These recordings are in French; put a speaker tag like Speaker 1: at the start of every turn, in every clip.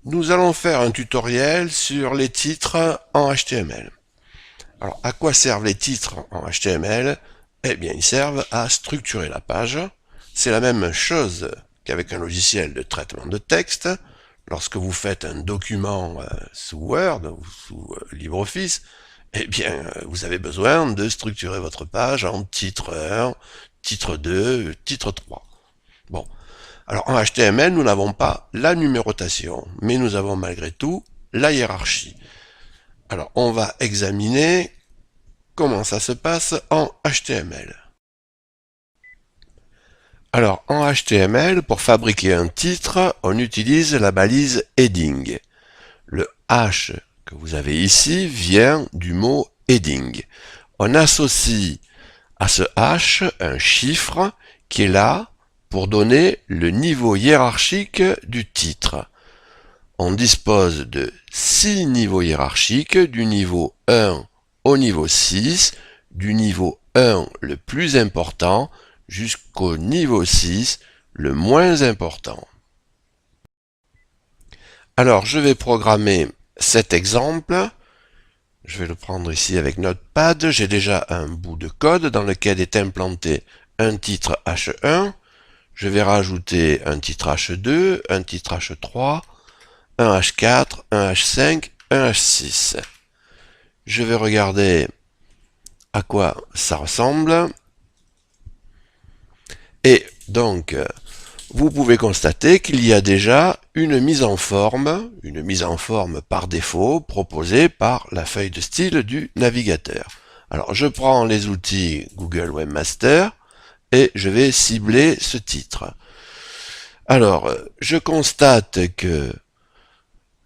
Speaker 1: Nous allons faire un tutoriel sur les titres en HTML. Alors, à quoi servent les titres en HTML? Eh bien, ils servent à structurer la page. C'est la même chose qu'avec un logiciel de traitement de texte. Lorsque vous faites un document sous Word ou sous LibreOffice, eh bien, vous avez besoin de structurer votre page en titre 1, titre 2, titre 3. Bon, alors en HTML, nous n'avons pas la numérotation, mais nous avons malgré tout la hiérarchie. Alors on va examiner comment ça se passe en HTML. Alors en HTML, pour fabriquer un titre, on utilise la balise heading. Le H que vous avez ici vient du mot heading. On associe à ce H un chiffre qui est là pour donner le niveau hiérarchique du titre. On dispose de 6 niveaux hiérarchiques, du niveau 1 au niveau 6, du niveau 1 le plus important jusqu'au niveau 6 le moins important. Alors je vais programmer cet exemple. Je vais le prendre ici avec Notepad. J'ai déjà un bout de code dans lequel est implanté un titre H1. Je vais rajouter un titre H2, un titre H3, un H4, un H5, un H6. Je vais regarder à quoi ça ressemble. Et donc, vous pouvez constater qu'il y a déjà une mise en forme par défaut proposée par la feuille de style du navigateur. Alors, je prends les outils Google Webmaster et je vais cibler ce titre. Alors, je constate que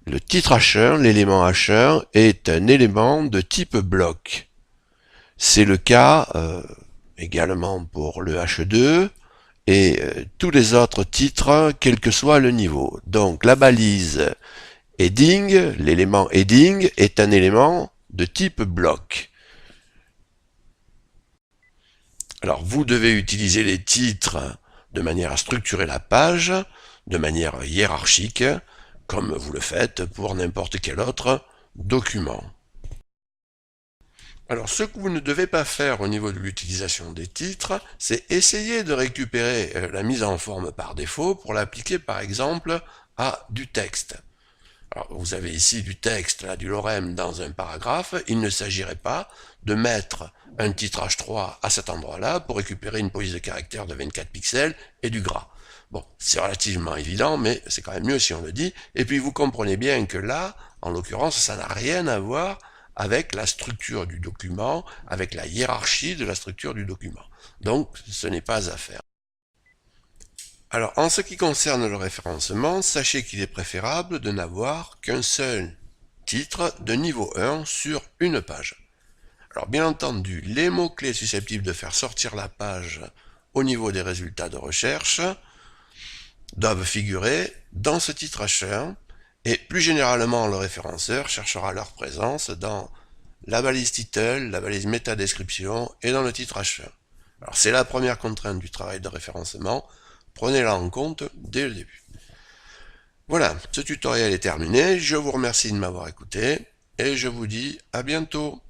Speaker 1: le titre H1, l'élément H1, est un élément de type bloc. C'est le cas également pour le H2 et tous les autres titres, quel que soit le niveau. Donc la balise heading, l'élément heading, est un élément de type bloc. Alors vous devez utiliser les titres de manière à structurer la page, de manière hiérarchique, comme vous le faites pour n'importe quel autre document. Alors ce que vous ne devez pas faire au niveau de l'utilisation des titres, c'est essayer de récupérer la mise en forme par défaut pour l'appliquer par exemple à du texte. Alors vous avez ici du texte, là, du lorem dans un paragraphe, il ne s'agirait pas de mettre un titre H3 à cet endroit-là pour récupérer une police de caractère de 24 pixels et du gras. Bon, c'est relativement évident, mais c'est quand même mieux si on le dit. Et puis vous comprenez bien que là, en l'occurrence, ça n'a rien à voir avec la structure du document, avec la hiérarchie de la structure du document. Donc, ce n'est pas à faire. Alors, en ce qui concerne le référencement, sachez qu'il est préférable de n'avoir qu'un seul titre de niveau 1 sur une page. Alors, bien entendu, les mots-clés susceptibles de faire sortir la page au niveau des résultats de recherche doivent figurer dans ce titre H1 et plus généralement le référenceur cherchera leur présence dans la balise title, la balise métadescription et dans le titre H1. Alors c'est la première contrainte du travail de référencement, prenez-la en compte dès le début. Voilà, ce tutoriel est terminé, je vous remercie de m'avoir écouté et je vous dis à bientôt.